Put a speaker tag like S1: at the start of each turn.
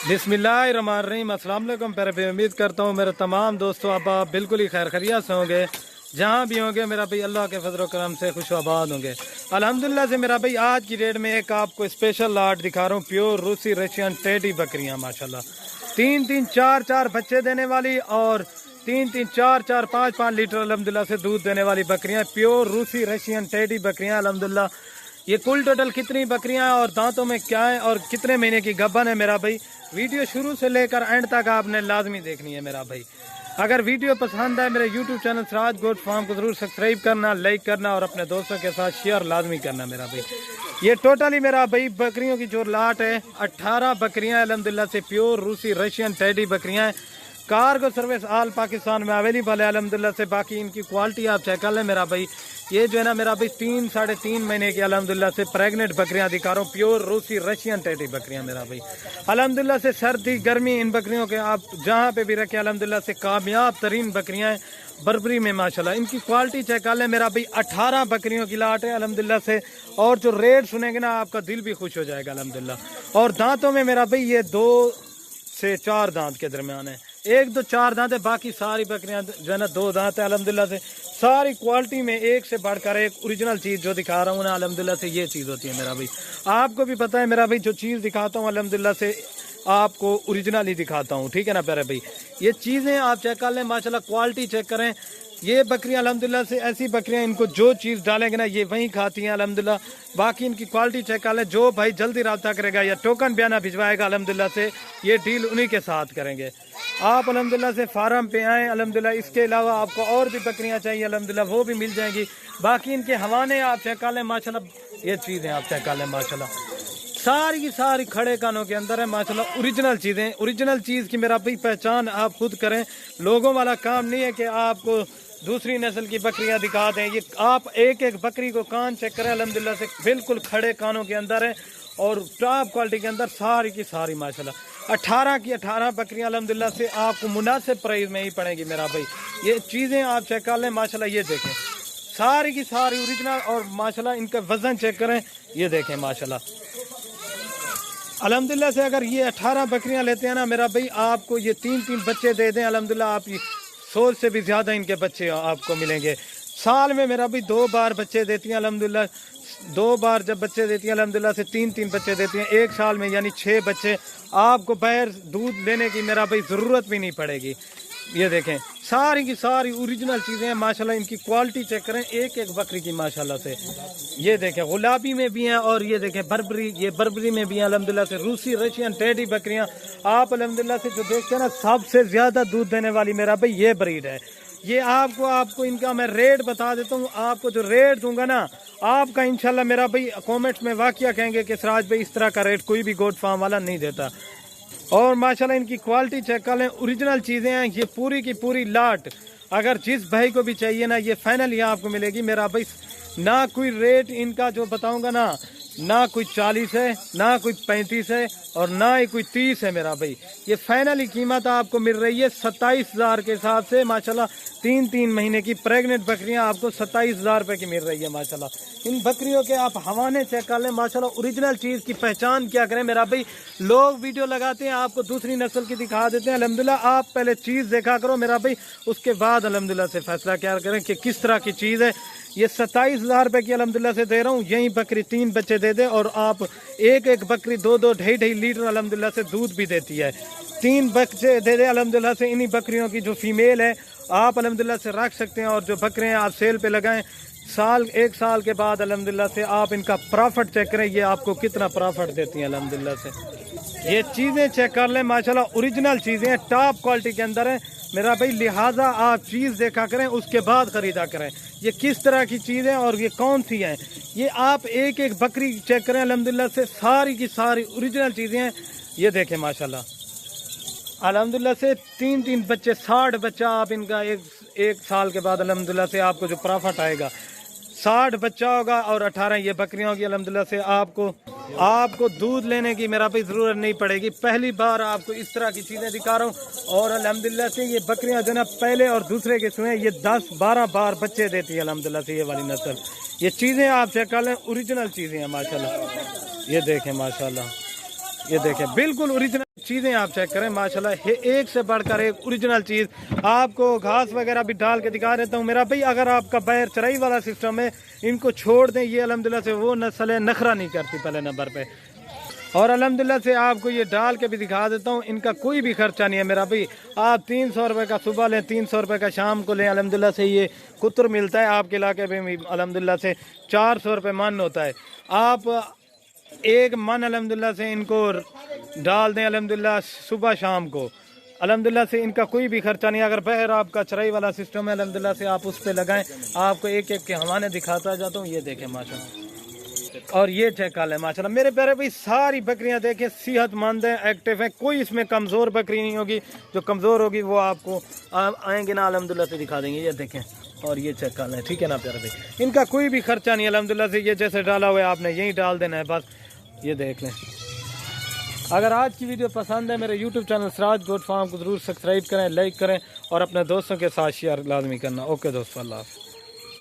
S1: बिस्मिल्लाहिर्रहमानिर्रहीम। अस्सलाम वालेकुम। पे उम्मीद करता हूँ मेरे तमाम दोस्तों आप बिल्कुल ही खैर खैरियत से होंगे। जहाँ भी होंगे मेरा भाई अल्लाह के फजल करम से खुश आबाद होंगे अल्हम्दुलिल्लाह से। मेरा भाई आज की डेट में एक आपको स्पेशल लाट दिखा रहा हूँ, प्योर रूसी रशियन टेडी बकरियाँ माशाल्लाह। 3-3, 4-4 बच्चे देने वाली और 3-3, 4-4, 5-5 लीटर अल्हम्दुलिल्लाह से दूध देने वाली बकरियाँ, प्योर रूसी रशियन टेडी बकरियाँ अल्हम्दुलिल्लाह। ये कुल टोटल कितनी बकरियां और दांतों में क्या है और कितने महीने की गब्बन है मेरा भाई, वीडियो शुरू से लेकर एंड तक आपने लाजमी देखनी है मेरा भाई। अगर वीडियो पसंद आए मेरे YouTube channel Siraj goat farm को जरूर सब्सक्राइब करना, लाइक करना और अपने दोस्तों के साथ शेयर लाजमी करना मेरा भाई। ये टोटली मेरा भाई बकरियों की जो लाट है 18 बकरियां अल्हम्दुलिल्लाह से प्योर रूसी रशियन टेडी बकरियां हैं। कार्गो सर्विस आल पाकिस्तान में अवेलेबल है अल्हम्दुलिल्लाह से। बाकी इनकी क्वालिटी आप चेक कर लें मेरा भाई। ये जो है ना मेरा भाई 3-3.5 महीने की अल्हम्दुलिल्लाह से प्रेग्नेंट बकरियां दिखा रहा हूँ, प्योर रूसी रशियन टेडी बकरियां मेरा भाई। अल्हम्दुलिल्लाह से सर्दी गर्मी इन बकरियों के आप जहाँ पे भी रखें अल्हम्दुलिल्लाह से कामयाब तरीन बकरियां हैं बर्बरी में माशाल्लाह। इनकी क्वालिटी चेक कर लें मेरा भाई। 18 बकरियों की लाट है अल्हम्दुलिल्लाह से और जो रेट सुनेंगे ना आपका दिल भी खुश हो जाएगा अल्हम्दुलिल्लाह। और दांतों में मेरा भाई ये 2 से 4 दांत के दरमियान है, 1-2 4 दांत है, बाकी सारी बकरियां जो है ना 2 दांत है अल्हम्दुलिल्लाह से। सारी क्वालिटी में एक से बढ़कर एक ओरिजिनल चीज़ जो दिखा रहा हूँ ना अल्हम्दुलिल्लाह से ये चीज़ होती है मेरा भाई। आपको भी पता है मेरा भाई जो चीज़ दिखाता हूँ अल्हम्दुलिल्लाह से आपको ओरिजिनल ही दिखाता हूँ, ठीक है ना प्यारे भाई। ये चीज़ें आप चेक कर लें माशाल्लाह, क्वालिटी चेक करें। ये बकरियां अल्हम्दुलिल्लाह से ऐसी बकरियां इनको जो चीज़ डालेंगे ना ये वहीं खाती हैं अल्हम्दुलिल्लाह। बाकी इनकी क्वालिटी चेक कर लें। जो भाई जल्दी रब्ता करेगा या टोकन बयाना भिजवाएगा अल्हम्दुलिल्लाह से ये डील उन्हीं के साथ करेंगे। आप अल्हम्दुलिल्लाह से फार्म पे आएँ अल्हम्दुलिल्लाह। इसके अलावा आपको और भी बकरियां चाहिए अल्हम्दुलिल्लाह वो भी मिल जाएंगी। बाकी इनके हवाने आप चेक कर लें माशाल्लाह। ये चीज़ें आप चेक कर लें माशाल्लाह, सारी की सारी खड़े कानों के अंदर है माशाल्लाह। ओरिजिनल चीज़ें, ओरिजिनल चीज़ की मेरा भाई पहचान आप खुद करें। लोगों वाला काम नहीं है कि आपको दूसरी नस्ल की बकरियां दिखा दें। ये आप एक एक बकरी को कान चेक करें अल्हम्दुलिल्लाह से, बिल्कुल खड़े कानों के अंदर है और टॉप क्वालिटी के अंदर सारी की सारी माशाल्लाह। 18 की 18 बकरियां अल्हम्दुलिल्लाह से आपको मुनासिब प्राइस में ही पड़ेगी मेरा भाई। ये चीज़ें आप चेक कर लें माशाल्लाह। ये देखें सारी की सारी ओरिजिनल और माशाल्लाह इनका वजन चेक करें, ये देखें माशाल्लाह अल्हम्दुलिल्लाह से। अगर ये 18 बकरियां लेते हैं ना मेरा भाई आपको ये 3-3 बच्चे दे दें अल्हम्दुलिल्लाह। आप 100 से भी ज़्यादा इनके बच्चे आपको मिलेंगे। साल में मेरा भाई 2 बार बच्चे देती हैं अल्हम्दुलिल्लाह। 2 बार जब बच्चे देती हैं अल्हम्दुलिल्लाह से 3-3 बच्चे देती हैं एक साल में, यानी 6 बच्चे। आपको बाहर दूध लेने की मेरा भाई ज़रूरत भी नहीं पड़ेगी। ये देखें सारी की सारी ओरिजिनल चीज़ें हैं माशाल्लाह। इनकी क्वालिटी चेक करें एक एक बकरी की माशाल्लाह से। ये देखें गुलाबी में भी हैं और ये देखें बर्बरी, ये बर्बरी में भी हैं अल्हम्दुलिल्लाह से। रूसी रशियन टेडी बकरियां आप अल्हम्दुलिल्लाह से जो देखते हैं ना सबसे ज़्यादा दूध देने वाली मेरा भाई ये ब्रीड है। ये आपको इनका मैं रेट बता देता हूँ। आपको जो रेट दूंगा ना आपका इंशाल्लाह मेरा भाई कमेंट्स में वाकया कहेंगे कि सिराज भाई इस तरह का रेट कोई भी गोट फार्म वाला नहीं देता। और माशाल्लाह इनकी क्वालिटी चेक कर लें, ओरिजिनल चीज़ें हैं। ये पूरी की पूरी लाट अगर जिस भाई को भी चाहिए ना ये फाइनल यहाँ आपको मिलेगी मेरा भाई। ना कोई रेट इनका जो बताऊंगा ना कोई 40 है, ना कोई 35 है और ना ही कोई 30 है मेरा भाई। ये फाइनली कीमत आपको मिल रही है 27,000 के हिसाब से माशाल्लाह। 3-3 महीने की प्रेग्नेंट बकरियां आपको 27,000 रुपये की मिल रही है माशाल्लाह। इन बकरियों के आप हवाने चेक कर लें माशाल्लाह। ओरिजिनल चीज़ की पहचान क्या करें मेरा भाई। लोग वीडियो लगाते हैं आपको दूसरी नस्ल की दिखा देते हैं अल्हम्दुलिल्लाह। आप पहले चीज़ देखा करो मेरा भाई, उसके बाद अल्हम्दुलिल्लाह से फैसला क्या करें कि किस तरह की चीज़ है। ये 27,000 रुपये की अल्हम्दुलिल्लाह से दे रहा हूँ। यही बकरी 3 बच्चे दे दे और आप एक एक बकरी 2-2, 2.5 लीटर अल्हम्दुलिल्लाह से दूध भी देती है। 3 बच्चे दे दे अल्हम्दुलिल्लाह से। इन्हीं बकरियों की जो फीमेल है आप अल्हम्दुलिल्लाह से रख सकते हैं और जो बकरे हैं आप सेल पे लगाएं। 1 साल के बाद अल्हम्दुलिल्लाह से आप इनका प्रॉफिट चेक करें, ये आपको कितना प्रॉफिट देती हैं अल्हम्दुलिल्लाह से। ये चीज़ें चेक कर लें माशाल्लाह, ओरिजिनल चीज़ें हैं, टॉप क्वालिटी के अंदर है मेरा भाई। लिहाजा आप चीज़ देखा करें उसके बाद ख़रीदा करें ये किस तरह की चीज़ है और ये कौन सी है। ये आप एक एक बकरी चेक करें अल्हम्दुलिल्लाह से, सारी की सारी ओरिजिनल चीज़ें हैं। ये देखें माशाल्लाह अल्हम्दुलिल्लाह से 3-3 बच्चे 60 बच्चा आप इनका एक साल के बाद अल्हम्दुलिल्लाह से आपको जो प्रॉफिट आएगा 60 बच्चा होगा और 18 ये बकरियां होगी अल्हम्दुलिल्लाह से। आपको दूध लेने की मेरा भाई ज़रूरत नहीं पड़ेगी। पहली बार आपको इस तरह की चीज़ें दिखा रहा हूँ और अल्हम्दुलिल्लाह से ये बकरियां जो ना पहले और दूसरे के सुने ये 10-12 बार बच्चे देती है अल्हम्दुलिल्लाह से ये वाली नस्ल। ये चीज़ें आप चेक कर लें, ओरिजिनल चीज़ें हैं माशाल्लाह। ये देखें माशाल्लाह ये देखें बिल्कुल ओरिजिनल चीज़ें आप चेक करें माशाल्लाह, एक से बढ़कर एक ओरिजिनल चीज़। आपको घास वगैरह भी डाल के दिखा देता हूँ मेरा भाई। अगर आपका बैर चराई वाला सिस्टम है, इनको छोड़ दें, ये अल्हम्दुलिल्लाह से वो नस्ल है, नखरा नहीं करती पहले नंबर पे। और अल्हम्दुलिल्लाह से आपको ये डाल के भी दिखा देता हूँ, इनका कोई भी खर्चा नहीं है मेरा भाई। आप 300 रुपये का सुबह लें, 300 रुपये का शाम को लें। अल्हम्दुलिल्लाह से ये कुतर मिलता है आपके इलाके में भी, अल्हम्दुलिल्लाह से 400 रुपये मन होता है। आप एक मन अल्हम्दुलिल्लाह से इनको डाल दें अल्हम्दुलिल्लाह सुबह शाम को, अल्हम्दुलिल्लाह से इनका कोई भी खर्चा नहीं। अगर बहर आपका चराई वाला सिस्टम है अल्हम्दुलिल्लाह से आप उस पर लगाएं। आपको एक एक के हवाने दिखाता जाता हूँ, ये देखें माशाल्लाह। और ये चेक कर लें माशाल्लाह मेरे प्यारे भाई, सारी बकरियां देखें सेहतमंद हैं, एक्टिव हैं, कोई इसमें कमज़ोर बकरी नहीं होगी। जो कमज़ोर होगी वो आपको आएंगे ना अल्हम्दुलिल्लाह से दिखा देंगे, ये देखें। और ये चेक कर लें, ठीक है ना प्यारे भाई, इनका कोई भी खर्चा नहीं अल्हम्दुलिल्लाह से। ये जैसे डाला हुआ है आपने यही डाल देना है बस, ये देख लें। अगर आज की वीडियो पसंद है, मेरे YouTube channel Siraj goat farm को ज़रूर सब्सक्राइब करें, लाइक करें और अपने दोस्तों के साथ शेयर लाजमी करना। ओके दोस्तों, अल्लाह हाफ़िज़।